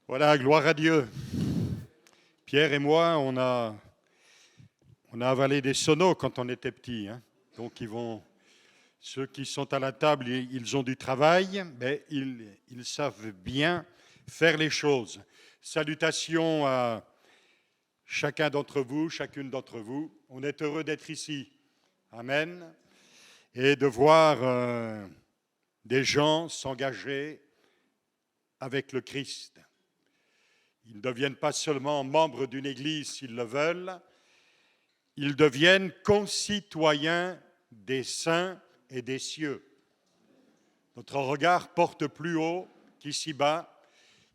Voilà, gloire à Dieu. Pierre et moi, on a avalé des sonos quand on était petits. Donc ceux qui sont à la table, ils ont du travail, mais ils savent bien faire les choses. Salutations à chacun d'entre vous, chacune d'entre vous. On est heureux d'être ici. Amen. Et de voir des gens s'engager avec le Christ. Ils ne deviennent pas seulement membres d'une église s'ils le veulent, ils deviennent concitoyens des saints et des cieux. Notre regard porte plus haut qu'ici-bas.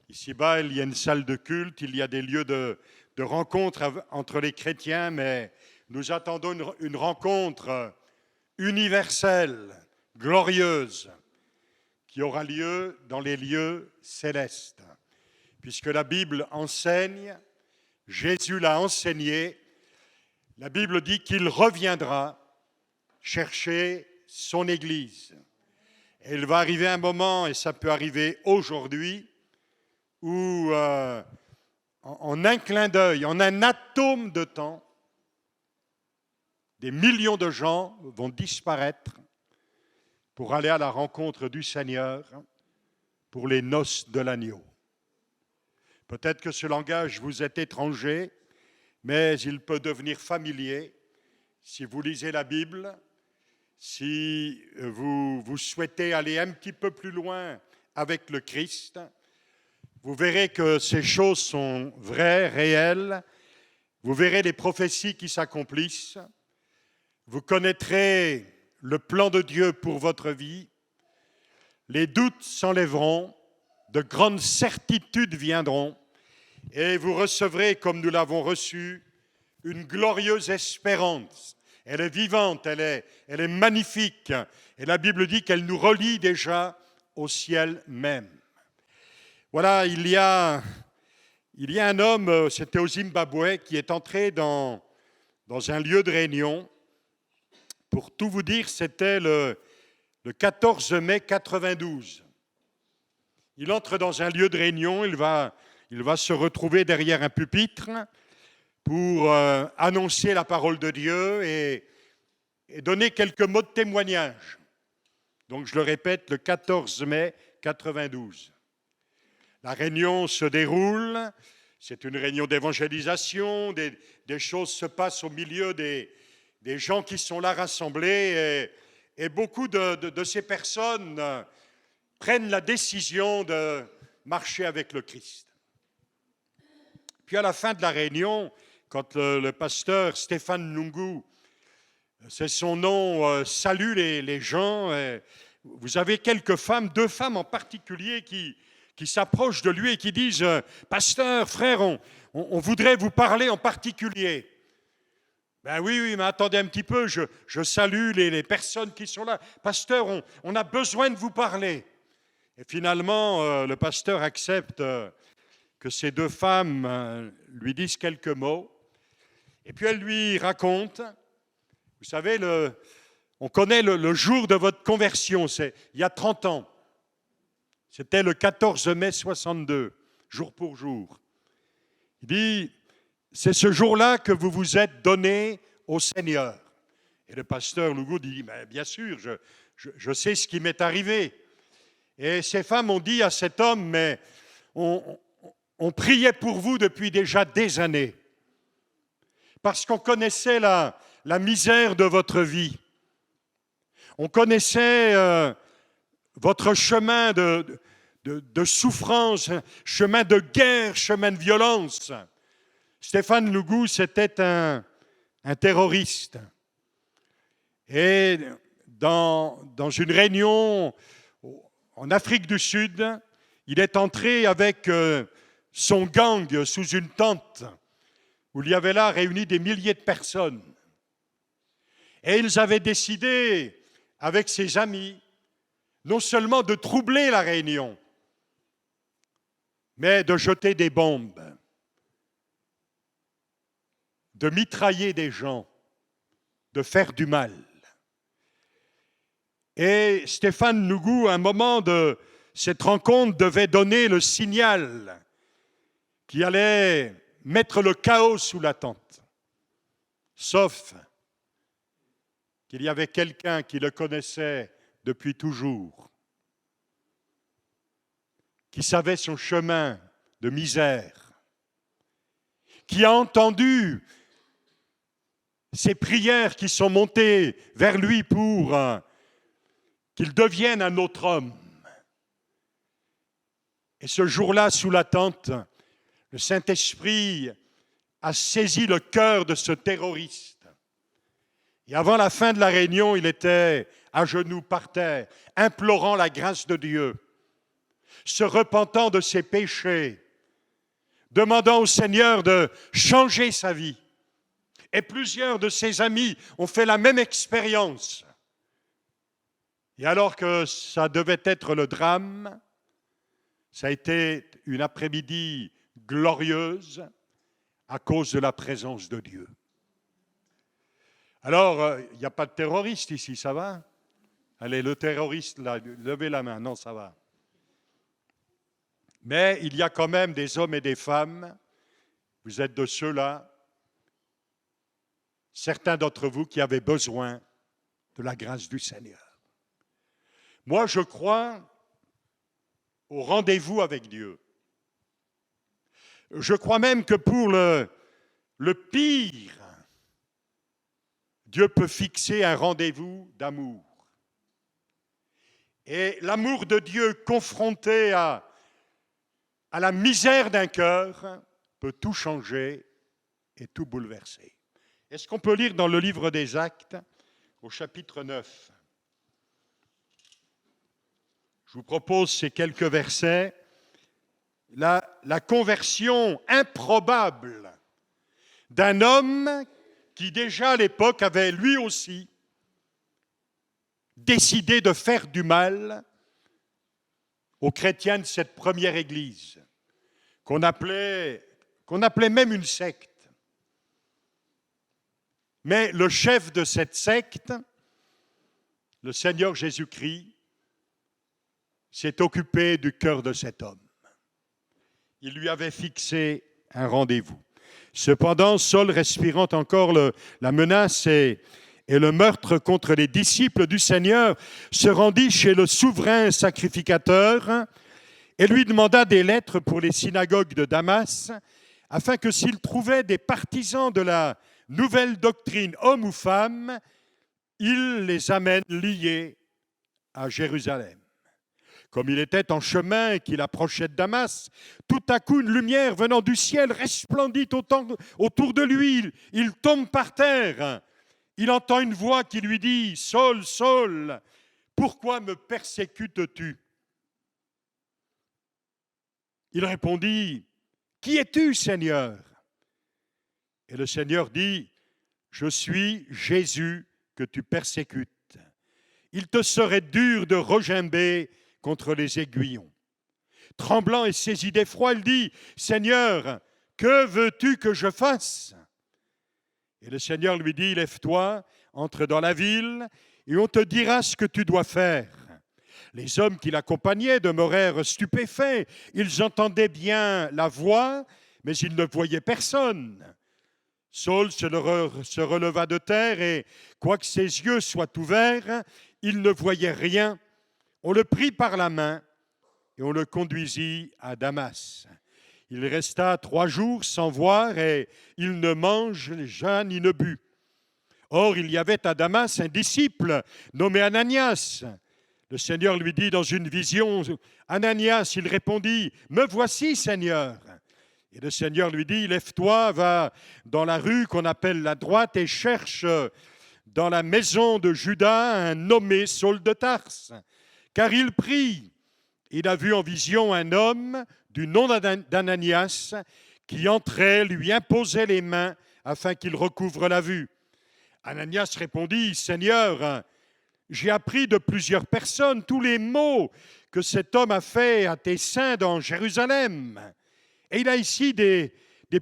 Ici-bas, il y a une salle de culte, il y a des lieux de rencontre entre les chrétiens, mais nous attendons une rencontre universelle, glorieuse, qui aura lieu dans les lieux célestes. Puisque la Bible enseigne, Jésus l'a enseigné, la Bible dit qu'il reviendra chercher son Église. Et il va arriver un moment, et ça peut arriver aujourd'hui, où en un clin d'œil, en un atome de temps, des millions de gens vont disparaître pour aller à la rencontre du Seigneur pour les noces de l'agneau. Peut-être que ce langage vous est étranger, mais il peut devenir familier si vous lisez la Bible, si vous souhaitez aller un petit peu plus loin avec le Christ. Vous verrez que ces choses sont vraies, réelles. Vous verrez les prophéties qui s'accomplissent. Vous connaîtrez le plan de Dieu pour votre vie. Les doutes s'enlèveront. De grandes certitudes viendront et vous recevrez, comme nous l'avons reçu, une glorieuse espérance. Elle est vivante, elle est magnifique et la Bible dit qu'elle nous relie déjà au ciel même. Voilà, il y a un homme, c'était au Zimbabwe, qui est entré dans un lieu de réunion. Pour tout vous dire, c'était le 14 mai 92. Il entre dans un lieu de réunion, il va se retrouver derrière un pupitre pour annoncer la parole de Dieu et donner quelques mots de témoignage. Donc je le répète, le 14 mai 92. La réunion se déroule, c'est une réunion d'évangélisation, des choses se passent au milieu des gens qui sont là rassemblés et beaucoup de ces personnes prennent la décision de marcher avec le Christ. Puis à la fin de la réunion, quand le pasteur Stéphane Lungu, c'est son nom, salue les gens, vous avez quelques femmes, 2 femmes en particulier qui s'approchent de lui et qui disent « Pasteur, frère, on voudrait vous parler en particulier. » Ben oui, mais attendez un petit peu, je salue les personnes qui sont là. « Pasteur, on a besoin de vous parler. » Et finalement, le pasteur accepte que ces 2 femmes lui disent quelques mots. Et puis elle lui raconte, vous savez, on connaît le jour de votre conversion, c'est il y a 30 ans. C'était le 14 mai 62, jour pour jour. Il dit, c'est ce jour-là que vous vous êtes donné au Seigneur. Et le pasteur Lugo dit, mais bien sûr, je sais ce qui m'est arrivé. Et ces femmes ont dit à cet homme, mais on priait pour vous depuis déjà des années, parce qu'on connaissait la misère de votre vie. On connaissait votre chemin de souffrance, chemin de guerre, chemin de violence. Stéphane Lugu, c'était un terroriste. Et dans une réunion en Afrique du Sud, il est entré avec son gang sous une tente où il y avait là réuni des milliers de personnes. Et ils avaient décidé, avec ses amis, non seulement de troubler la réunion, mais de jeter des bombes, de mitrailler des gens, de faire du mal. Et Stéphane Lugu, à un moment de cette rencontre, devait donner le signal qui allait mettre le chaos sous la tente, sauf qu'il y avait quelqu'un qui le connaissait depuis toujours, qui savait son chemin de misère, qui a entendu ces prières qui sont montées vers lui pour qu'il devienne un autre homme. Et ce jour-là, sous la tente, le Saint-Esprit a saisi le cœur de ce terroriste. Et avant la fin de la réunion, il était à genoux par terre, implorant la grâce de Dieu, se repentant de ses péchés, demandant au Seigneur de changer sa vie. Et plusieurs de ses amis ont fait la même expérience. Et alors que ça devait être le drame, ça a été une après-midi glorieuse à cause de la présence de Dieu. Alors, il n'y a pas de terroriste ici, ça va? Allez, le terroriste, là, levez la main. Non, ça va. Mais il y a quand même des hommes et des femmes, vous êtes de ceux-là, certains d'entre vous qui avaient besoin de la grâce du Seigneur. Moi, je crois au rendez-vous avec Dieu. Je crois même que pour le pire, Dieu peut fixer un rendez-vous d'amour. Et l'amour de Dieu confronté à la misère d'un cœur peut tout changer et tout bouleverser. Est-ce qu'on peut lire dans le livre des Actes, au chapitre 9 ? Je vous propose ces quelques versets. La conversion improbable d'un homme qui déjà à l'époque avait lui aussi décidé de faire du mal aux chrétiens de cette première église, qu'on appelait même une secte. Mais le chef de cette secte, le Seigneur Jésus-Christ, s'est occupé du cœur de cet homme. Il lui avait fixé un rendez-vous. Cependant, Saul, respirant encore la menace et le meurtre contre les disciples du Seigneur, se rendit chez le souverain sacrificateur et lui demanda des lettres pour les synagogues de Damas, afin que s'il trouvait des partisans de la nouvelle doctrine, hommes ou femmes, il les amène liés à Jérusalem. Comme il était en chemin et qu'il approchait de Damas, tout à coup une lumière venant du ciel resplendit autour de lui. Il tombe par terre. Il entend une voix qui lui dit « Saul, Saul, pourquoi me persécutes-tu » Il répondit « Qui es-tu, Seigneur » Et le Seigneur dit « Je suis Jésus que tu persécutes. Il te serait dur de regimber contre les aiguillons. » Tremblant et saisi d'effroi, il dit « Seigneur, que veux-tu que je fasse » Et le Seigneur lui dit « Lève-toi, entre dans la ville, et on te dira ce que tu dois faire. » Les hommes qui l'accompagnaient demeurèrent stupéfaits. Ils entendaient bien la voix, mais ils ne voyaient personne. Saul se releva de terre et, quoique ses yeux soient ouverts, il ne voyait rien. On le prit par la main et on le conduisit à Damas. Il resta 3 jours sans voir et il ne mangea ni ne but. Or, il y avait à Damas un disciple nommé Ananias. Le Seigneur lui dit dans une vision, « Ananias », il répondit, « Me voici, Seigneur. » Et le Seigneur lui dit, « Lève-toi, va dans la rue qu'on appelle la droite et cherche dans la maison de Judas un nommé Saul de Tarse. Car il prie. Il a vu en vision un homme du nom d'Ananias qui entrait, lui imposait les mains afin qu'il recouvre la vue. Ananias répondit, « Seigneur, j'ai appris de plusieurs personnes tous les maux que cet homme a fait à tes saints dans Jérusalem. Et il a ici des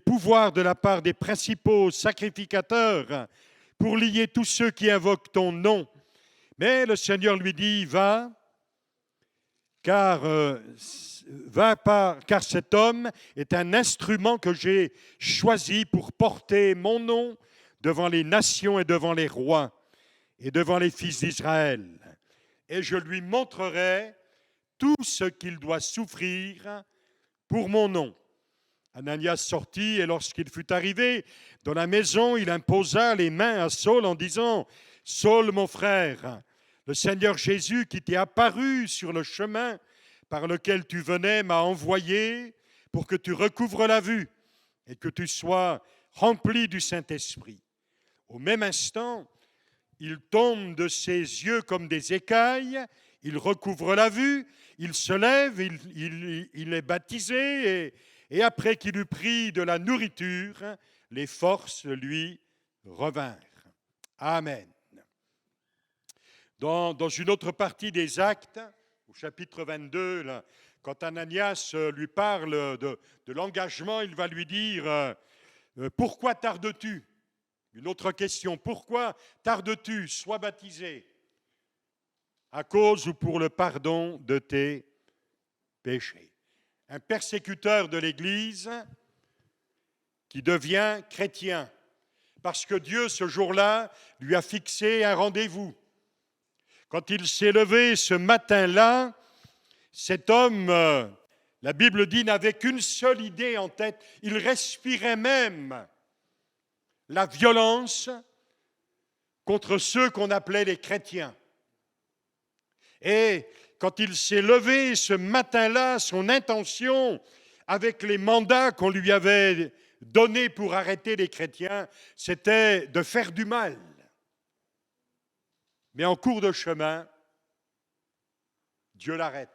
pouvoirs de la part des principaux sacrificateurs pour lier tous ceux qui invoquent ton nom. » Mais le Seigneur lui dit, « Va, car cet homme est un instrument que j'ai choisi pour porter mon nom devant les nations et devant les rois et devant les fils d'Israël. Et je lui montrerai tout ce qu'il doit souffrir pour mon nom. Ananias sortit, et lorsqu'il fut arrivé dans la maison, il imposa les mains à Saul en disant : « Saul, mon frère, le Seigneur Jésus qui t'est apparu sur le chemin par lequel tu venais m'a envoyé pour que tu recouvres la vue et que tu sois rempli du Saint-Esprit. » Au même instant, il tombe de ses yeux comme des écailles, il recouvre la vue, il se lève, il est baptisé, et après qu'il eut pris de la nourriture, les forces lui revinrent. Amen. Dans une autre partie des Actes, au chapitre 22, là, quand Ananias lui parle de l'engagement, il va lui dire « Pourquoi tardes-tu » Une autre question, « Pourquoi tardes-tu ? Sois baptisé. » À cause ou pour le pardon de tes péchés. Un persécuteur de l'Église qui devient chrétien parce que Dieu, ce jour-là, lui a fixé un rendez-vous. Quand il s'est levé ce matin-là, cet homme, la Bible dit, n'avait qu'une seule idée en tête. Il respirait même la violence contre ceux qu'on appelait les chrétiens. Et quand il s'est levé ce matin-là, son intention, avec les mandats qu'on lui avait donnés pour arrêter les chrétiens, c'était de faire du mal. Mais en cours de chemin, Dieu l'arrête.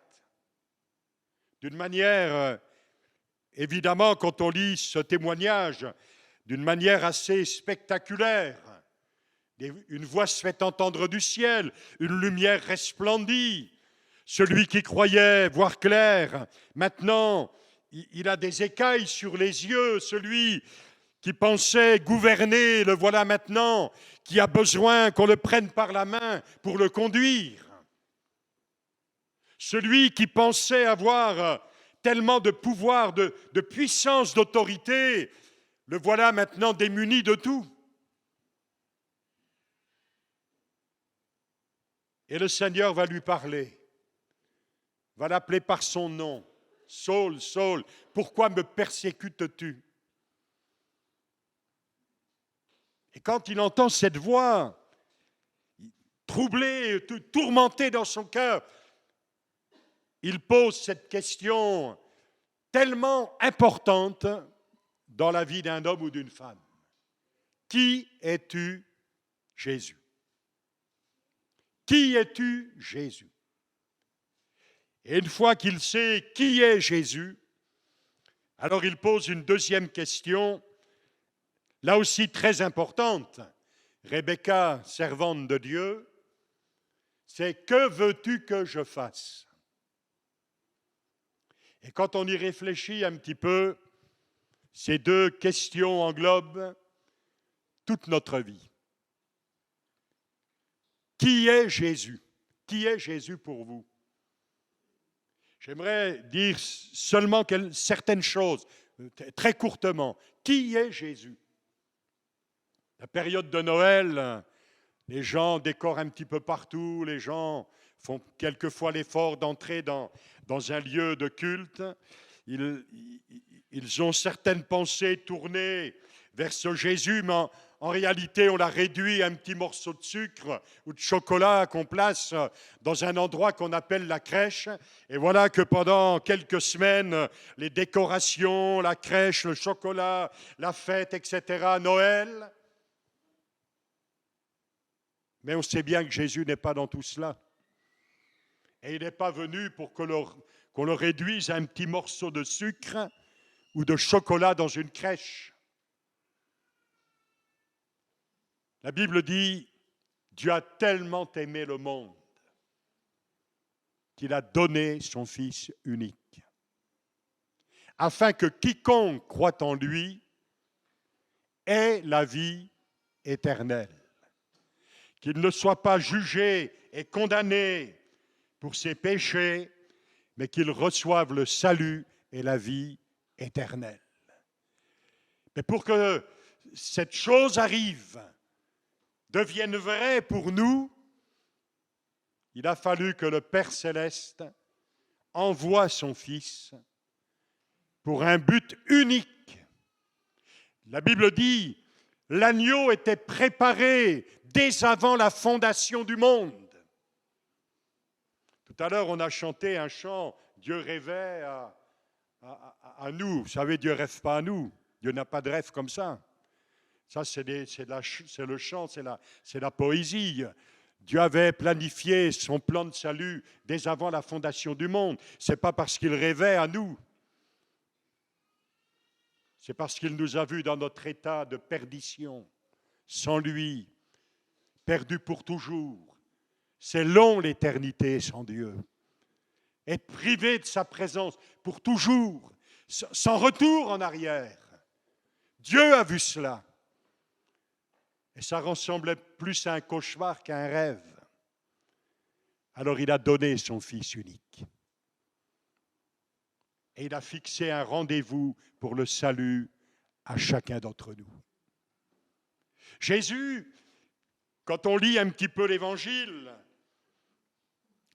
D'une manière, évidemment, quand on lit ce témoignage, d'une manière assez spectaculaire. Une voix se fait entendre du ciel, une lumière resplendit. Celui qui croyait voir clair, maintenant, il a des écailles sur les yeux. Celui qui pensait gouverner, le voilà maintenant, qui a besoin qu'on le prenne par la main pour le conduire. Celui qui pensait avoir tellement de pouvoir, de puissance, d'autorité, le voilà maintenant démuni de tout. Et le Seigneur va lui parler, va l'appeler par son nom. « Saul, Saul, pourquoi me persécutes-tu » Et quand il entend cette voix, troublé, tourmenté dans son cœur, il pose cette question tellement importante dans la vie d'un homme ou d'une femme. Qui es-tu, Jésus ? Qui es-tu, Jésus ? Et une fois qu'il sait qui est Jésus, alors il pose une deuxième question, là aussi très importante. Rebecca, servante de Dieu, c'est « Que veux-tu que je fasse ?» Et quand on y réfléchit un petit peu, ces deux questions englobent toute notre vie. Qui est Jésus ? Qui est Jésus pour vous ? J'aimerais dire seulement certaines choses, très courtement. Qui est Jésus ? La période de Noël, les gens décorent un petit peu partout, les gens font quelquefois l'effort d'entrer dans un lieu de culte. Ils ont certaines pensées tournées vers ce Jésus, mais en réalité, on l'a réduit à un petit morceau de sucre ou de chocolat qu'on place dans un endroit qu'on appelle la crèche. Et voilà que pendant quelques semaines, les décorations, la crèche, le chocolat, la fête, etc., Noël. Mais on sait bien que Jésus n'est pas dans tout cela. Et il n'est pas venu pour qu'on le réduise à un petit morceau de sucre ou de chocolat dans une crèche. La Bible dit, Dieu a tellement aimé le monde qu'il a donné son Fils unique, afin que quiconque croit en lui ait la vie éternelle, qu'il ne soit pas jugé et condamné pour ses péchés, mais qu'ils reçoivent le salut et la vie éternelle. Mais pour que cette chose arrive, devienne vraie pour nous, il a fallu que le Père céleste envoie son Fils pour un but unique. La Bible dit, l'agneau était préparé dès avant la fondation du monde. Tout à l'heure, on a chanté un chant, Dieu rêvait à nous. Vous savez, Dieu ne rêve pas à nous. Dieu n'a pas de rêve comme ça. Ça, c'est le chant, c'est la poésie. Dieu avait planifié son plan de salut dès avant la fondation du monde. Ce n'est pas parce qu'il rêvait à nous. C'est parce qu'il nous a vus dans notre état de perdition, sans lui, perdus pour toujours. C'est long l'éternité sans Dieu. Être privé de sa présence pour toujours, sans retour en arrière. Dieu a vu cela. Et ça ressemblait plus à un cauchemar qu'à un rêve. Alors il a donné son Fils unique. Et il a fixé un rendez-vous pour le salut à chacun d'entre nous. Jésus, quand on lit un petit peu l'Évangile,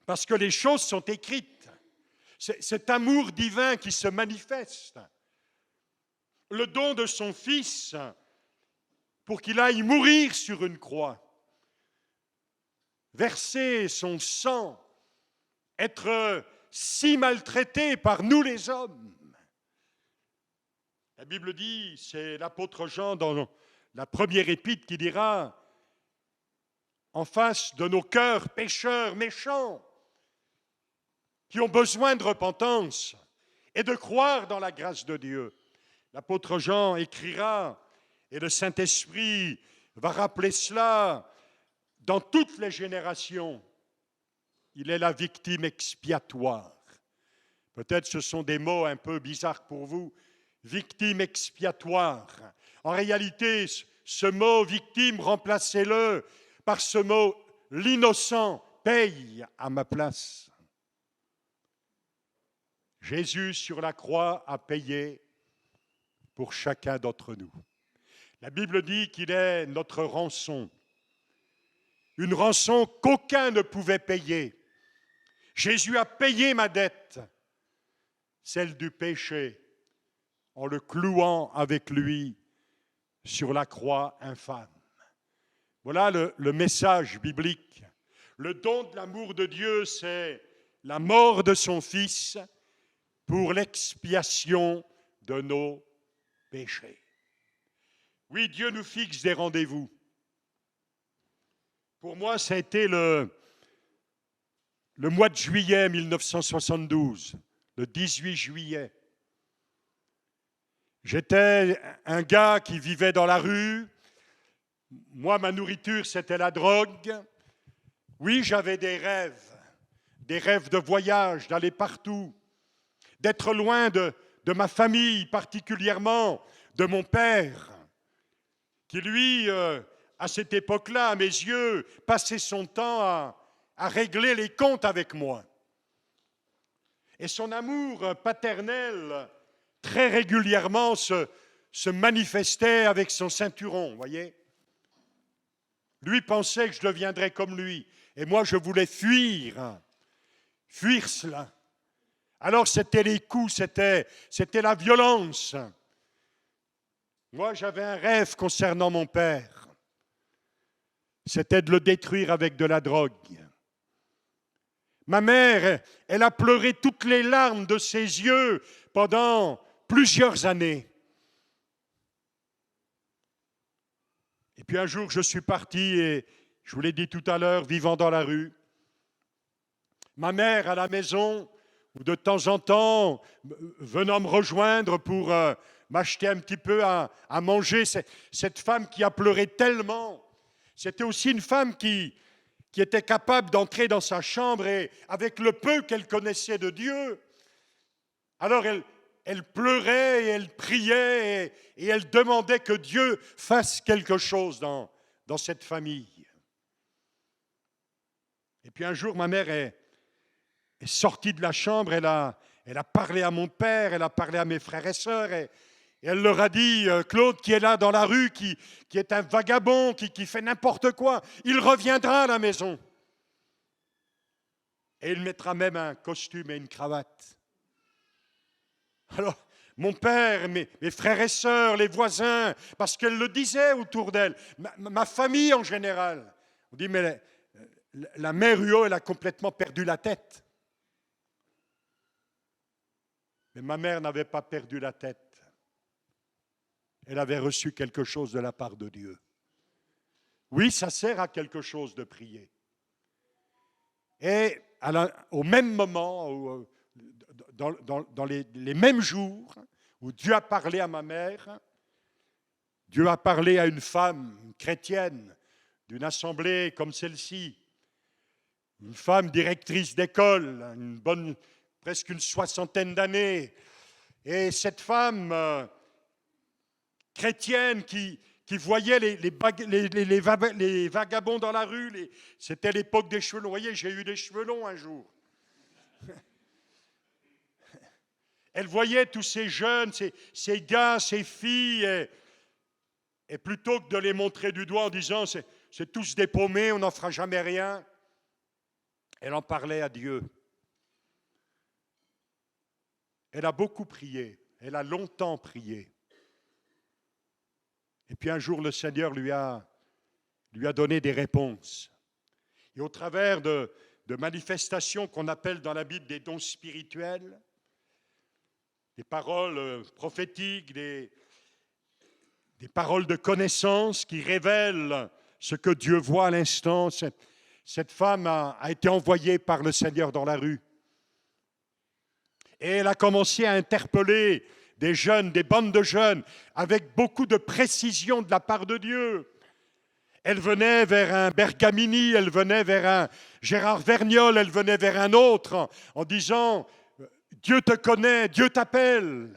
parce que les choses sont écrites, cet amour divin qui se manifeste, le don de son Fils pour qu'il aille mourir sur une croix, verser son sang, être si maltraité par nous les hommes. La Bible dit, c'est l'apôtre Jean dans la première épître qui dira, en face de nos cœurs pécheurs, méchants, qui ont besoin de repentance et de croire dans la grâce de Dieu. L'apôtre Jean écrira, et le Saint-Esprit va rappeler cela dans toutes les générations. Il est la victime expiatoire. Peut-être ce sont des mots un peu bizarres pour vous. Victime expiatoire. En réalité, ce mot victime, remplacez-le par ce mot l'innocent paye à ma place. Jésus sur la croix a payé pour chacun d'entre nous. La Bible dit qu'il est notre rançon, une rançon qu'aucun ne pouvait payer. Jésus a payé ma dette, celle du péché, en le clouant avec lui sur la croix infâme. Voilà le message biblique. Le don de l'amour de Dieu, c'est la mort de son Fils pour l'expiation de nos péchés. Oui, Dieu nous fixe des rendez-vous. Pour moi, ça a été le mois de juillet 1972, le 18 juillet. J'étais un gars qui vivait dans la rue. Moi, ma nourriture, c'était la drogue. Oui, j'avais des rêves de voyage, d'aller partout, d'être loin de ma famille, particulièrement de mon père, qui lui, à cette époque-là, à mes yeux, passait son temps à régler les comptes avec moi. Et son amour paternel, très régulièrement, se manifestait avec son ceinturon, vous voyez. Lui pensait que je deviendrais comme lui. Et moi, je voulais fuir cela. Alors, c'était les coups, c'était la violence. Moi, j'avais un rêve concernant mon père. C'était de le détruire avec de la drogue. Ma mère, elle a pleuré toutes les larmes de ses yeux pendant plusieurs années. Et puis un jour, je suis parti et je vous l'ai dit tout à l'heure, vivant dans la rue. Ma mère à la maison, ou de temps en temps, venant me rejoindre pour m'acheter un petit peu à manger. Cette femme qui a pleuré tellement, c'était aussi une femme qui était capable d'entrer dans sa chambre et avec le peu qu'elle connaissait de Dieu, alors elle pleurait et elle priait et elle demandait que Dieu fasse quelque chose dans cette famille. Et puis un jour, ma mère est sortie de la chambre, elle a parlé à mon père, elle a parlé à mes frères et sœurs, et elle leur a dit, Claude qui est là dans la rue, qui est un vagabond, qui fait n'importe quoi, il reviendra à la maison. Et il mettra même un costume et une cravate. Alors, mon père, mes frères et sœurs, les voisins, parce qu'elle le disait autour d'elle, ma famille en général, on dit, mais la mère Huot, elle a complètement perdu la tête. Mais ma mère n'avait pas perdu la tête. Elle avait reçu quelque chose de la part de Dieu. Oui, ça sert à quelque chose de prier. Et au même moment, dans les mêmes jours où Dieu a parlé à ma mère, Dieu a parlé à une femme, une chrétienne, d'une assemblée comme celle-ci, une femme directrice d'école, presque une soixantaine d'années. Et cette femme chrétienne qui voyait les vagabonds dans la rue, c'était l'époque des cheveux longs. Vous voyez, j'ai eu des cheveux longs un jour. Elle voyait tous ces jeunes, ces gars, ces filles, et plutôt que de les montrer du doigt en disant c'est tous des paumés, on n'en fera jamais rien, elle en parlait à Dieu. Elle a beaucoup prié, elle a longtemps prié. Et puis un jour, le Seigneur lui a donné des réponses. Et au travers de manifestations qu'on appelle dans la Bible des dons spirituels, des paroles prophétiques, des paroles de connaissance qui révèlent ce que Dieu voit à l'instant, cette femme a été envoyée par le Seigneur dans la rue. Et elle a commencé à interpeller des jeunes, des bandes de jeunes, avec beaucoup de précision de la part de Dieu. Elle venait vers un Bergamini, elle venait vers un Gérard Vergnol, elle venait vers un autre en disant « Dieu te connaît, Dieu t'appelle ».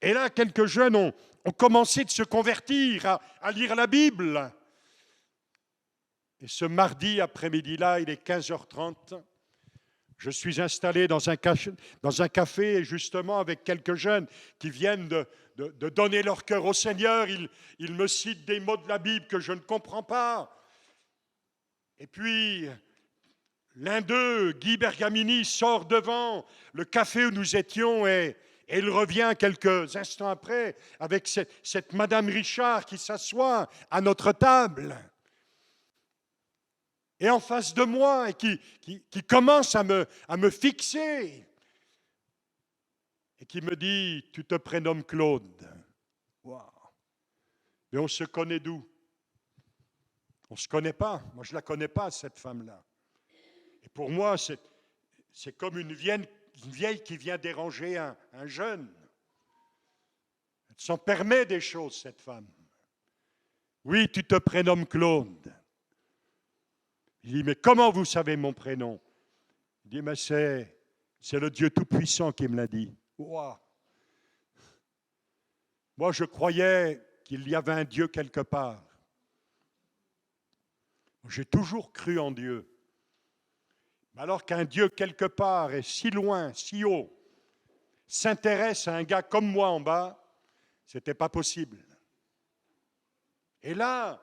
Et là, quelques jeunes ont commencé de se convertir, à lire la Bible. Et ce mardi après-midi-là, il est 15h30, je suis installé dans un café, justement, avec quelques jeunes qui viennent de donner leur cœur au Seigneur. Ils me citent des mots de la Bible que je ne comprends pas. Et puis, l'un d'eux, Guy Bergamini, sort devant le café où nous étions et il revient quelques instants après avec cette Madame Richard qui s'assoit à notre table. Et en face de moi, et qui commence à me fixer, et qui me dit, tu te prénommes Claude. Wow. Mais on se connaît d'où? On ne se connaît pas. Moi, je ne la connais pas, cette femme-là. Et pour moi, c'est comme une vieille qui vient déranger un jeune. Elle s'en permet des choses, cette femme. Oui, tu te prénommes Claude. Il dit, mais comment vous savez mon prénom? Il dit, mais c'est le Dieu Tout-Puissant qui me l'a dit. Wow. Moi, je croyais qu'il y avait un Dieu quelque part. J'ai toujours cru en Dieu. Mais alors qu'un Dieu quelque part est si loin, si haut, s'intéresse à un gars comme moi en bas, ce n'était pas possible. Et là,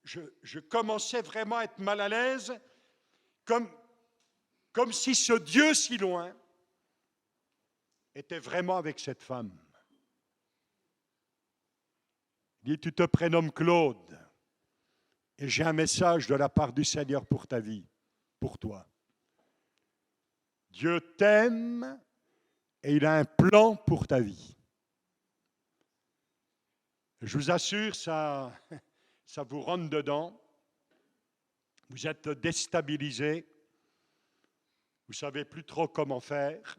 je commençais vraiment à être mal à l'aise, comme si ce Dieu si loin était vraiment avec cette femme. Il dit, tu te prénommes Claude, et j'ai un message de la part du Seigneur pour ta vie, pour toi. Dieu t'aime et il a un plan pour ta vie. Je vous assure, ça vous rentre dedans. Vous êtes déstabilisé. Vous ne savez plus trop comment faire.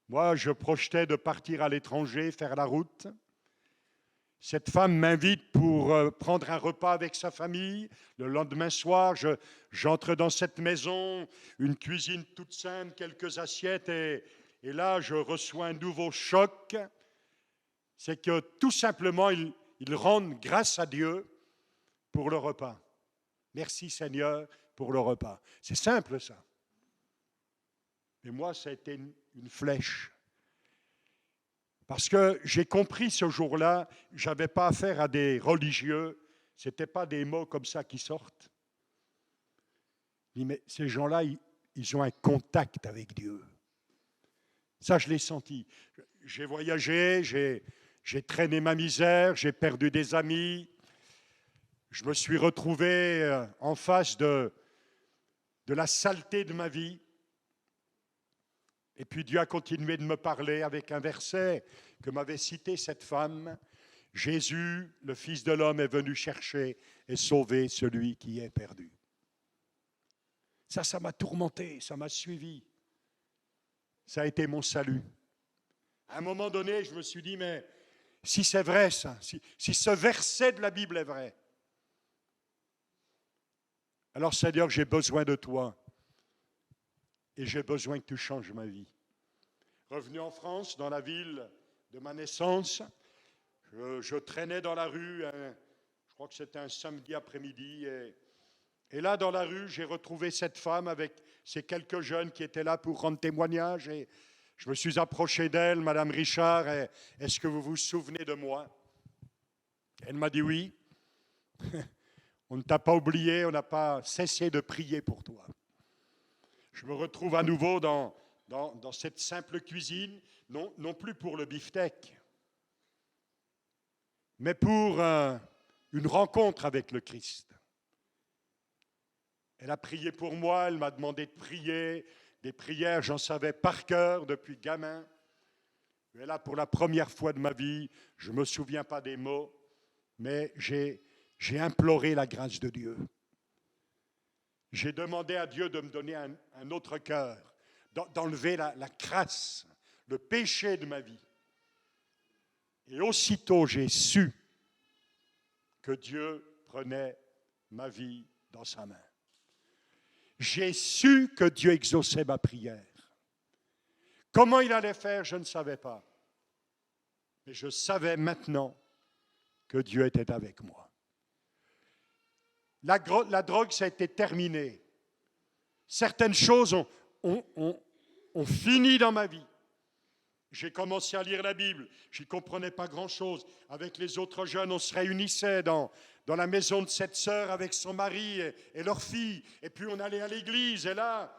Moi, je projetais de partir à l'étranger, faire la route. Cette femme m'invite pour prendre un repas avec sa famille. Le lendemain soir, j'entre dans cette maison, une cuisine toute simple, quelques assiettes, et là, je reçois un nouveau choc. C'est que tout simplement, ils rendent grâce à Dieu pour le repas. Merci Seigneur pour le repas. C'est simple ça. Mais moi, ça a été une flèche. Parce que j'ai compris ce jour-là, je n'avais pas affaire à des religieux, ce n'étaient pas des mots comme ça qui sortent. Je dis, mais ces gens-là, ils ont un contact avec Dieu. Ça, je l'ai senti. J'ai voyagé, j'ai traîné ma misère, j'ai perdu des amis. Je me suis retrouvé en face de la saleté de ma vie. Et puis Dieu a continué de me parler avec un verset que m'avait cité cette femme. Jésus, le Fils de l'homme, est venu chercher et sauver celui qui est perdu. Ça m'a tourmenté, ça m'a suivi. Ça a été mon salut. À un moment donné, je me suis dit, mais si c'est vrai ça, si ce verset de la Bible est vrai, alors Seigneur, j'ai besoin de toi et j'ai besoin que tu changes ma vie. Revenu en France, dans la ville de ma naissance, je traînais dans la rue, je crois que c'était un samedi après-midi, et là, dans la rue, j'ai retrouvé cette femme avec ces quelques jeunes qui étaient là pour rendre témoignage. Et je me suis approché d'elle, Madame Richard, est-ce que vous vous souvenez de moi? Elle m'a dit oui. On ne t'a pas oublié, on n'a pas cessé de prier pour toi. Je me retrouve à nouveau dans cette simple cuisine, non plus pour le beefsteak, mais pour une rencontre avec le Christ. Elle a prié pour moi, elle m'a demandé de prier. Des prières, j'en savais par cœur depuis gamin. Et là, pour la première fois de ma vie, je ne me souviens pas des mots, mais j'ai imploré la grâce de Dieu. J'ai demandé à Dieu de me donner un autre cœur, d'enlever la crasse, le péché de ma vie. Et aussitôt, j'ai su que Dieu prenait ma vie dans sa main. J'ai su que Dieu exauçait ma prière. Comment il allait faire, je ne savais pas. Mais je savais maintenant que Dieu était avec moi. La drogue, ça a été terminé. Certaines choses ont fini dans ma vie. J'ai commencé à lire la Bible. Je n'y comprenais pas grand-chose. Avec les autres jeunes, on se réunissait dans la maison de cette sœur avec son mari et leur fille. Et puis on allait à l'église. Et là,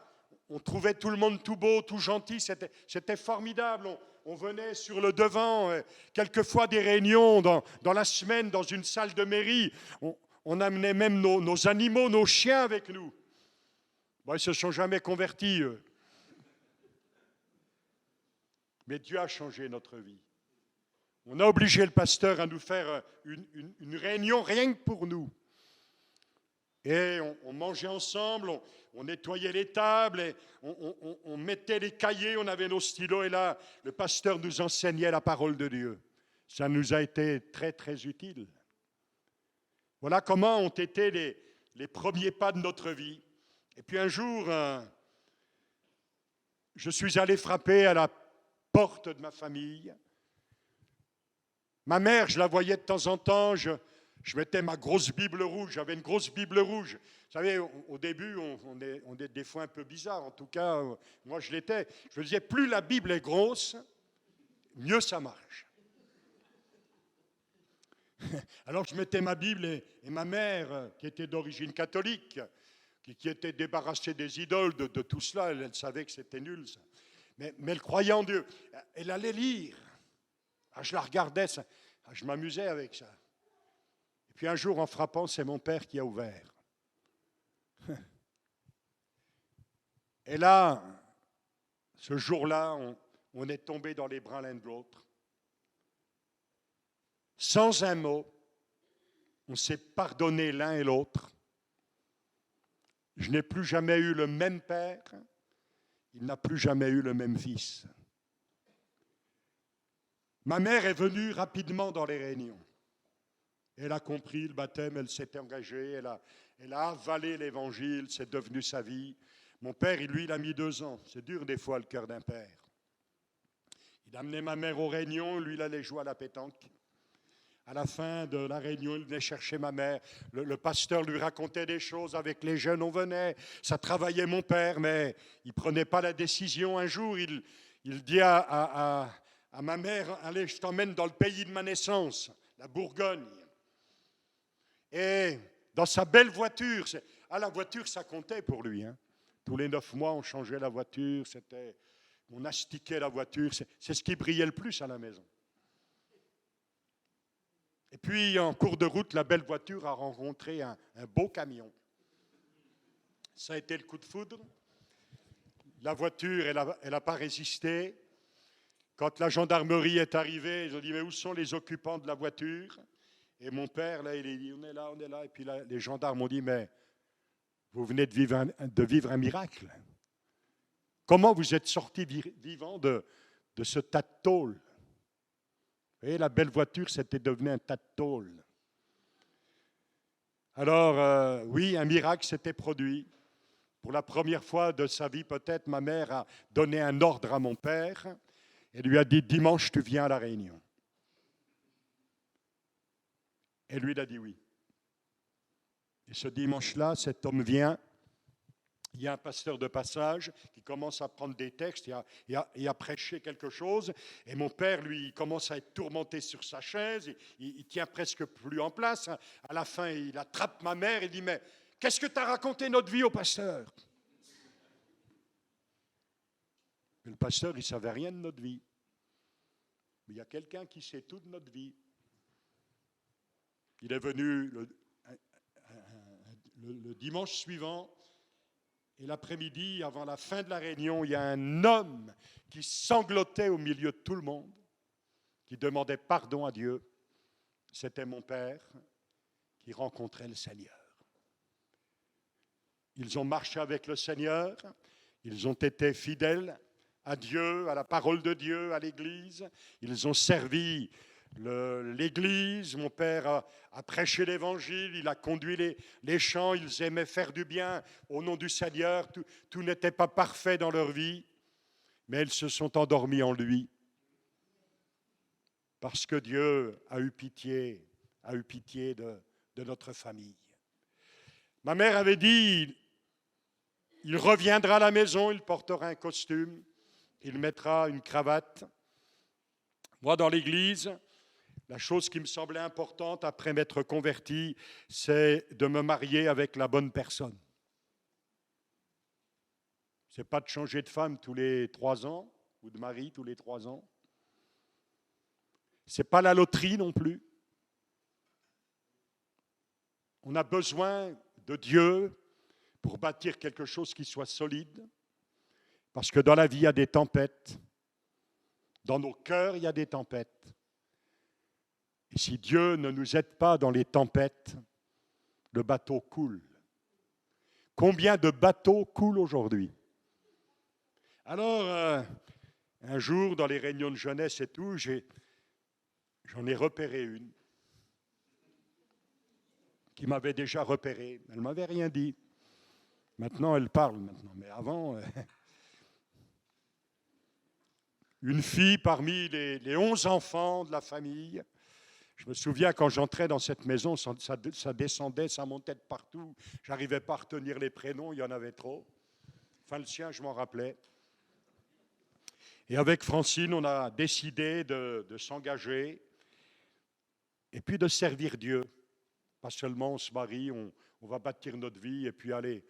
on trouvait tout le monde tout beau, tout gentil. C'était formidable. On venait sur le devant. Quelquefois des réunions dans la semaine dans une salle de mairie. On amenait même nos animaux, nos chiens avec nous. Bon, ils ne se sont jamais convertis, eux. Mais Dieu a changé notre vie. On a obligé le pasteur à nous faire une réunion rien que pour nous. Et on mangeait ensemble, on nettoyait les tables, et on mettait les cahiers, on avait nos stylos, et là, le pasteur nous enseignait la parole de Dieu. Ça nous a été très, très utile. Voilà comment ont été les premiers pas de notre vie. Et puis un jour, je suis allé frapper à la porte de ma famille. Ma mère, je la voyais de temps en temps, je mettais ma grosse Bible rouge, j'avais une grosse Bible rouge. Vous savez, au début, on est des fois un peu bizarre, en tout cas, moi je l'étais. Je me disais, plus la Bible est grosse, mieux ça marche. Alors je mettais ma Bible et ma mère, qui était d'origine catholique, qui était débarrassée des idoles, de tout cela, elle savait que c'était nul, ça. Mais elle croyait en Dieu. Elle allait lire. Je la regardais, je m'amusais avec ça. Et puis un jour, en frappant, c'est mon père qui a ouvert. Et là, ce jour-là, on est tombé dans les bras l'un de l'autre. Sans un mot, on s'est pardonné l'un et l'autre. Je n'ai plus jamais eu le même père. Il n'a plus jamais eu le même fils. Ma mère est venue rapidement dans les réunions. Elle a compris le baptême, elle s'est engagée, elle a avalé l'évangile, c'est devenu sa vie. Mon père, lui, il a mis 2 ans. C'est dur des fois le cœur d'un père. Il a amené ma mère aux réunions, lui, il allait jouer à la pétanque. À la fin de la réunion, il venait chercher ma mère. Le pasteur lui racontait des choses. Avec les jeunes, on venait. Ça travaillait mon père, mais il ne prenait pas la décision. Un jour, il dit à ma mère, allez, je t'emmène dans le pays de ma naissance, la Bourgogne. Et dans sa belle voiture, la voiture, ça comptait pour lui. Hein. Tous les 9 mois, on changeait la voiture, on astiquait la voiture. C'est ce qui brillait le plus à la maison. Et puis, en cours de route, la belle voiture a rencontré un beau camion. Ça a été le coup de foudre. La voiture, elle n'a pas résisté. Quand la gendarmerie est arrivée, ils ont dit, mais où sont les occupants de la voiture? Et mon père, là, il a dit, on est là, on est là. Et puis là, les gendarmes ont dit, mais vous venez de vivre un miracle. Comment vous êtes sorti vivant de ce tas de tôle? Et la belle voiture, c'était devenu un tas de tôle. Alors, oui, un miracle s'était produit. Pour la première fois de sa vie, peut-être, ma mère a donné un ordre à mon père et lui a dit, dimanche, tu viens à la réunion. Et lui, il a dit oui. Et ce dimanche-là, cet homme vient. Il y a un pasteur de passage qui commence à prendre des textes et à prêcher quelque chose. Et mon père, lui, il commence à être tourmenté sur sa chaise. Il tient presque plus en place. À la fin, il attrape ma mère et dit, mais qu'est-ce que tu as raconté notre vie au pasteur? Mais le pasteur, il ne savait rien de notre vie. Mais il y a quelqu'un qui sait tout de notre vie. Il est venu le dimanche suivant. Et l'après-midi, avant la fin de la réunion, il y a un homme qui sanglotait au milieu de tout le monde, qui demandait pardon à Dieu. C'était mon père qui rencontrait le Seigneur. Ils ont marché avec le Seigneur, ils ont été fidèles à Dieu, à la parole de Dieu, à l'Église. Ils ont servi l'Église. Mon père a prêché l'Évangile, il a conduit les chants, ils aimaient faire du bien au nom du Seigneur. Tout n'était pas parfait dans leur vie, mais ils se sont endormis en lui. Parce que Dieu a eu pitié de notre famille. Ma mère avait dit, il reviendra à la maison, il portera un costume, il mettra une cravate. Moi, dans l'église, la chose qui me semblait importante après m'être converti, c'est de me marier avec la bonne personne. Ce n'est pas de changer de femme tous les 3 ans ou de mari tous les 3 ans. Ce n'est pas la loterie non plus. On a besoin de Dieu pour bâtir quelque chose qui soit solide, parce que dans la vie, il y a des tempêtes. Dans nos cœurs, il y a des tempêtes. Et si Dieu ne nous aide pas dans les tempêtes, le bateau coule. Combien de bateaux coulent aujourd'hui? Alors, un jour, dans les réunions de jeunesse et tout, j'en ai repéré une qui m'avait déjà repéré. Elle ne m'avait rien dit. Maintenant, elle parle maintenant. Mais avant, une fille parmi les 11 enfants de la famille. Je me souviens quand j'entrais dans cette maison, ça descendait, ça montait de partout. Je n'arrivais pas à retenir les prénoms, il y en avait trop. Enfin, le sien, je m'en rappelais. Et avec Francine, on a décidé de s'engager et puis de servir Dieu. Pas seulement on se marie, on va bâtir notre vie et puis allez,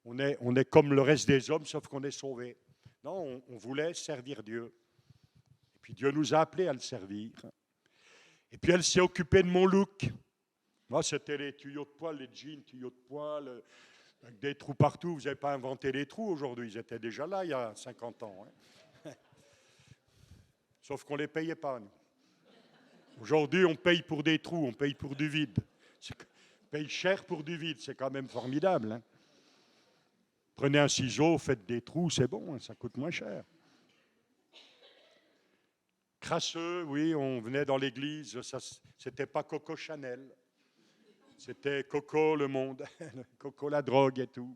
on est comme le reste des hommes, sauf qu'on est sauvés. Non, on voulait servir Dieu. Et puis Dieu nous a appelés à le servir. Et puis elle s'est occupée de mon look. Moi, c'était les tuyaux de poêle, les jeans, tuyaux de poêle, avec des trous partout. Vous n'avez pas inventé les trous aujourd'hui, ils étaient déjà là il y a 50 ans. Hein. Sauf qu'on ne les payait pas, nous. Aujourd'hui, on paye pour des trous, on paye pour du vide. On paye cher pour du vide, c'est quand même formidable. Hein. Prenez un ciseau, faites des trous, c'est bon, hein, ça coûte moins cher. Crasseux, oui, on venait dans l'église, c'était pas Coco Chanel, c'était Coco le monde, Coco la drogue et tout.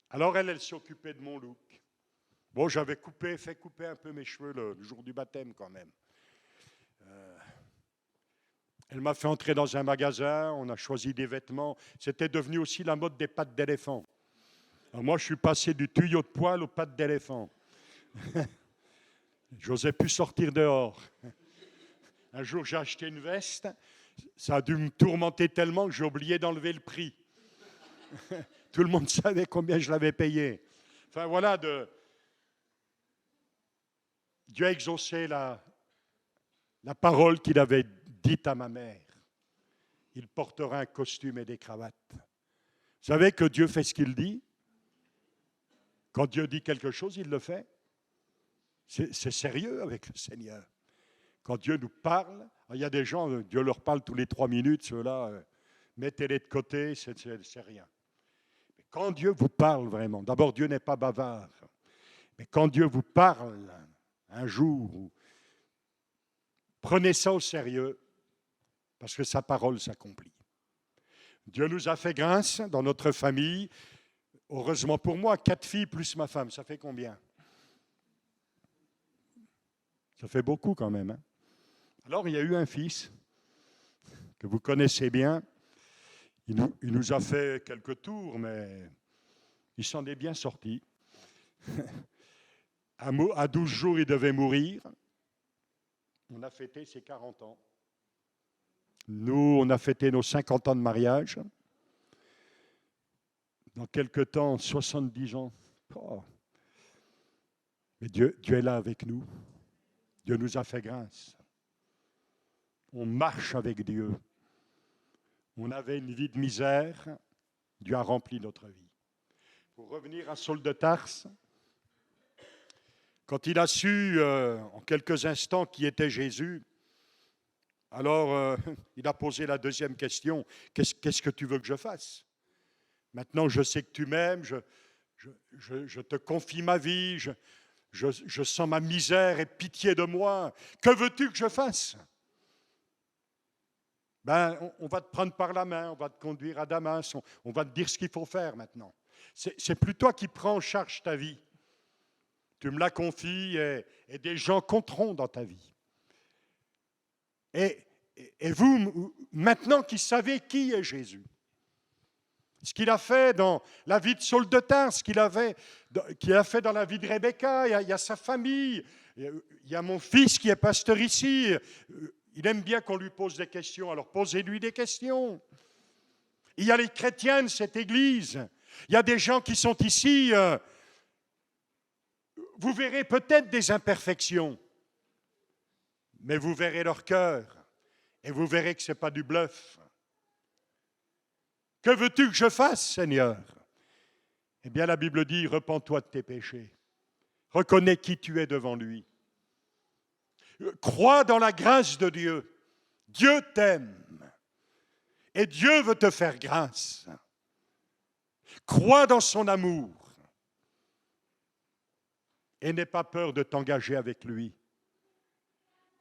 Alors elle s'occupait de mon look. Bon, j'avais fait couper un peu mes cheveux le jour du baptême quand même. Elle m'a fait entrer dans un magasin, on a choisi des vêtements. C'était devenu aussi la mode des pattes d'éléphant. Alors moi, je suis passé du tuyau de poil aux pattes d'éléphant. J'osais plus sortir dehors. Un jour, j'ai acheté une veste. Ça a dû me tourmenter tellement que j'ai oublié d'enlever le prix. Tout le monde savait combien je l'avais payé. Enfin voilà, Dieu a exaucé la parole qu'il avait dite à ma mère. Il portera un costume et des cravates. Vous savez que Dieu fait ce qu'il dit. Quand Dieu dit quelque chose, il le fait. C'est sérieux avec le Seigneur. Quand Dieu nous parle, il y a des gens, Dieu leur parle tous les 3 minutes, ceux-là, mettez-les de côté, c'est rien. Mais quand Dieu vous parle vraiment, d'abord Dieu n'est pas bavard, mais quand Dieu vous parle un jour, prenez ça au sérieux, parce que sa parole s'accomplit. Dieu nous a fait grâce dans notre famille. Heureusement pour moi, 4 filles plus ma femme, ça fait combien? Ça fait beaucoup quand même. Hein? Alors il y a eu un fils que vous connaissez bien. Il nous a fait quelques tours, mais il s'en est bien sorti. À 12 jours, il devait mourir. On a fêté ses 40 ans. Nous, on a fêté nos 50 ans de mariage. Dans quelques temps, 70 ans. Oh. Mais Dieu est là avec nous. Dieu nous a fait grâce. On marche avec Dieu. On avait une vie de misère. Dieu a rempli notre vie. Pour revenir à Saul de Tarse, quand il a su en quelques instants qui était Jésus, alors il a posé la deuxième question. Qu'est-ce que tu veux que je fasse? Maintenant, je sais que tu m'aimes, je te confie ma vie, je sens ma misère et pitié de moi. Que veux-tu que je fasse? Ben, on va te prendre par la main, on va te conduire à Damas, on va te dire ce qu'il faut faire maintenant. C'est plus toi qui prends en charge ta vie. Tu me la confies et des gens compteront dans ta vie. Et vous, maintenant qui savez qui est Jésus, ce qu'il a fait dans la vie de Saul de Tarse, ce qu'il a fait dans la vie de Rebecca, il y a sa famille, il y a mon fils qui est pasteur ici, il aime bien qu'on lui pose des questions, alors posez-lui des questions. Il y a les chrétiens de cette église, il y a des gens qui sont ici, vous verrez peut-être des imperfections, mais vous verrez leur cœur et vous verrez que ce n'est pas du bluff. Que veux-tu que je fasse, Seigneur? Eh bien, la Bible dit, repens-toi de tes péchés. Reconnais qui tu es devant lui. Crois dans la grâce de Dieu. Dieu t'aime. Et Dieu veut te faire grâce. Crois dans son amour. Et n'aie pas peur de t'engager avec lui.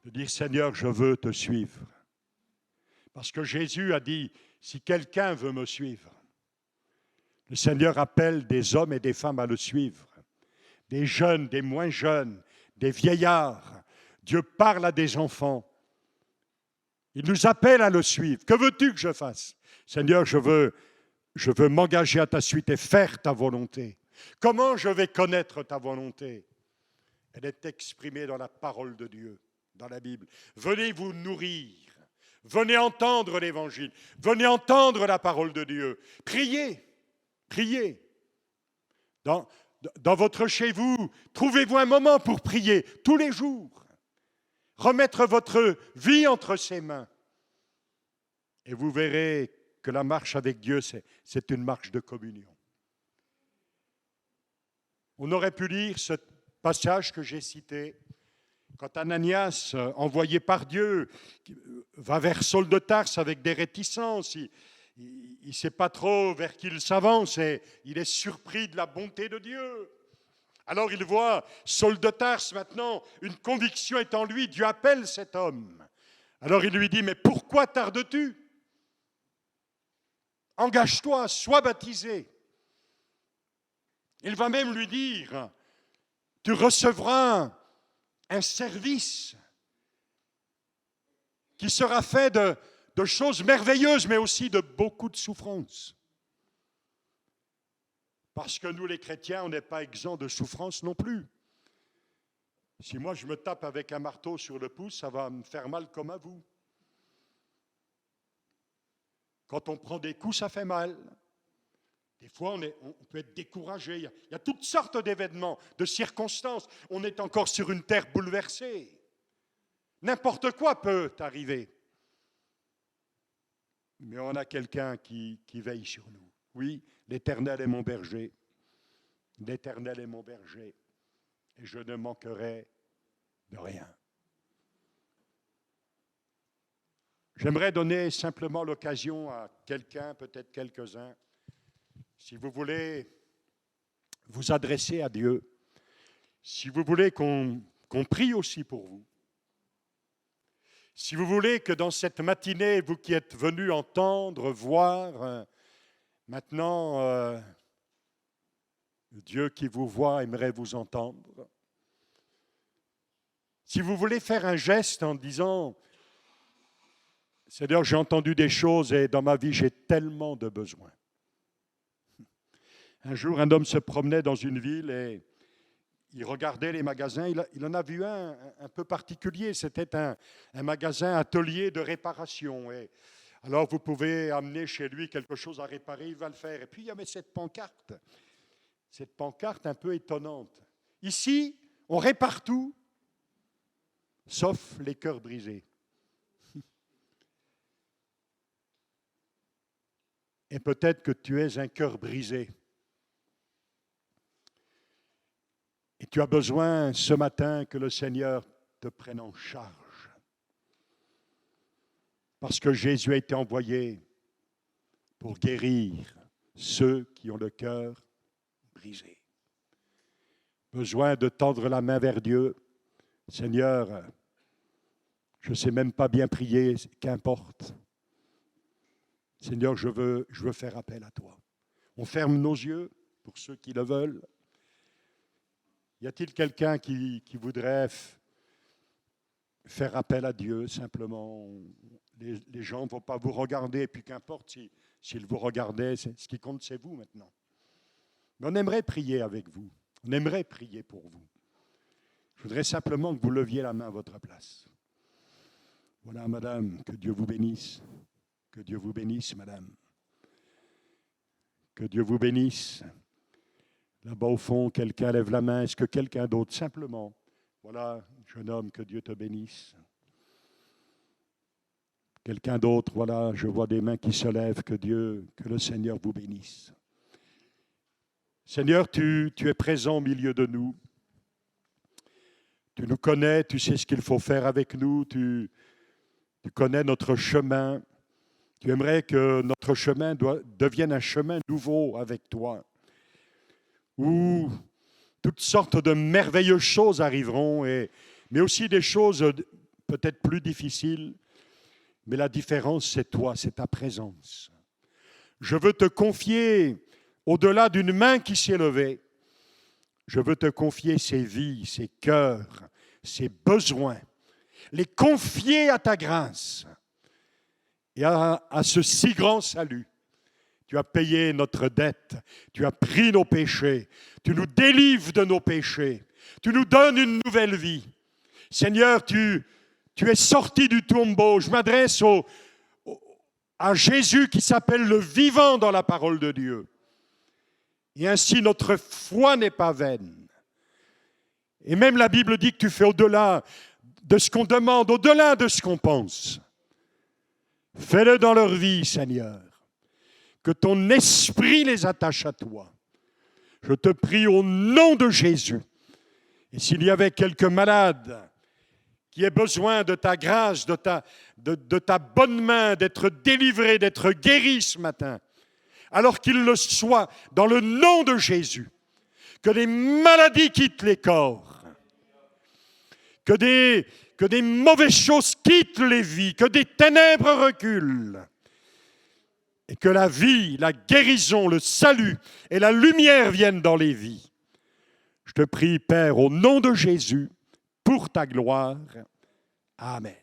De dire, Seigneur, je veux te suivre. Parce que Jésus a dit, si quelqu'un veut me suivre, le Seigneur appelle des hommes et des femmes à le suivre. Des jeunes, des moins jeunes, des vieillards. Dieu parle à des enfants. Il nous appelle à le suivre. Que veux-tu que je fasse? Seigneur, je veux m'engager à ta suite et faire ta volonté. Comment je vais connaître ta volonté? Elle est exprimée dans la parole de Dieu, dans la Bible. Venez vous nourrir. Venez entendre l'Évangile. Venez entendre la parole de Dieu. Priez. Priez. Dans votre chez vous, trouvez-vous un moment pour prier tous les jours. Remettre votre vie entre ses mains. Et vous verrez que la marche avec Dieu, c'est une marche de communion. On aurait pu lire ce passage que j'ai cité. Quand Ananias, envoyé par Dieu, va vers Saul de Tarse avec des réticences, il ne sait pas trop vers qui il s'avance et il est surpris de la bonté de Dieu. Alors il voit Saul de Tarse maintenant, une conviction est en lui, Dieu appelle cet homme. Alors il lui dit, mais pourquoi tardes-tu? Engage-toi, sois baptisé. Il va même lui dire, tu recevras un service qui sera fait de choses merveilleuses, mais aussi de beaucoup de souffrances. Parce que nous, les chrétiens, on n'est pas exempts de souffrance non plus. Si moi, je me tape avec un marteau sur le pouce, ça va me faire mal comme à vous. Quand on prend des coups, ça fait mal. Des fois, on peut être découragé. Il y a toutes sortes d'événements, de circonstances. On est encore sur une terre bouleversée. N'importe quoi peut arriver. Mais on a quelqu'un qui veille sur nous. Oui, l'Éternel est mon berger. L'Éternel est mon berger. Et je ne manquerai de rien. J'aimerais donner simplement l'occasion à quelqu'un, peut-être quelques-uns, si vous voulez vous adresser à Dieu, si vous voulez qu'on prie aussi pour vous, si vous voulez que dans cette matinée, vous qui êtes venus entendre, voir, maintenant, Dieu qui vous voit aimerait vous entendre. Si vous voulez faire un geste en disant, Seigneur, j'ai entendu des choses et dans ma vie, j'ai tellement de besoins. Un jour, un homme se promenait dans une ville et il regardait les magasins. Il en a vu un peu particulier. C'était un magasin atelier de réparation. Et alors, vous pouvez amener chez lui quelque chose à réparer, il va le faire. Et puis, il y avait cette pancarte un peu étonnante. Ici, on répare tout, sauf les cœurs brisés. Et peut-être que tu es un cœur brisé. Et tu as besoin ce matin que le Seigneur te prenne en charge. Parce que Jésus a été envoyé pour guérir ceux qui ont le cœur brisé. Besoin de tendre la main vers Dieu. Seigneur, je ne sais même pas bien prier, qu'importe. Seigneur, je veux faire appel à toi. On ferme nos yeux pour ceux qui le veulent. Y a-t-il quelqu'un qui voudrait faire appel à Dieu simplement? Les gens ne vont pas vous regarder, et puis qu'importe s'ils vous regardaient, ce qui compte, c'est vous maintenant. Mais on aimerait prier avec vous. On aimerait prier pour vous. Je voudrais simplement que vous leviez la main à votre place. Voilà, madame, que Dieu vous bénisse. Que Dieu vous bénisse, madame. Que Dieu vous bénisse. Là-bas au fond, quelqu'un lève la main. Est-ce que quelqu'un d'autre, simplement, voilà, jeune homme, que Dieu te bénisse. Quelqu'un d'autre, voilà, je vois des mains qui se lèvent, que le Seigneur vous bénisse. Seigneur, tu es présent au milieu de nous. Tu nous connais, tu sais ce qu'il faut faire avec nous, tu connais notre chemin. Tu aimerais que notre chemin devienne un chemin nouveau avec toi, où toutes sortes de merveilleuses choses arriveront, mais aussi des choses peut-être plus difficiles. Mais la différence, c'est toi, c'est ta présence. Je veux te confier, au-delà d'une main qui s'est levée, je veux te confier ces vies, ces cœurs, ces besoins, les confier à ta grâce et à ce si grand salut. Tu as payé notre dette, tu as pris nos péchés, tu nous délivres de nos péchés, tu nous donnes une nouvelle vie. Seigneur, tu es sorti du tombeau. Je m'adresse à Jésus qui s'appelle le vivant dans la parole de Dieu. Et ainsi notre foi n'est pas vaine. Et même la Bible dit que tu fais au-delà de ce qu'on demande, au-delà de ce qu'on pense. Fais-le dans leur vie, Seigneur. Que ton esprit les attache à toi. Je te prie au nom de Jésus. Et s'il y avait quelques malades qui aient besoin de ta grâce, de ta bonne main, d'être délivrés, d'être guéris ce matin, alors qu'il le soit dans le nom de Jésus, que des maladies quittent les corps, que des mauvaises choses quittent les vies, que des ténèbres reculent, et que la vie, la guérison, le salut et la lumière viennent dans les vies. Je te prie, Père, au nom de Jésus, pour ta gloire. Amen.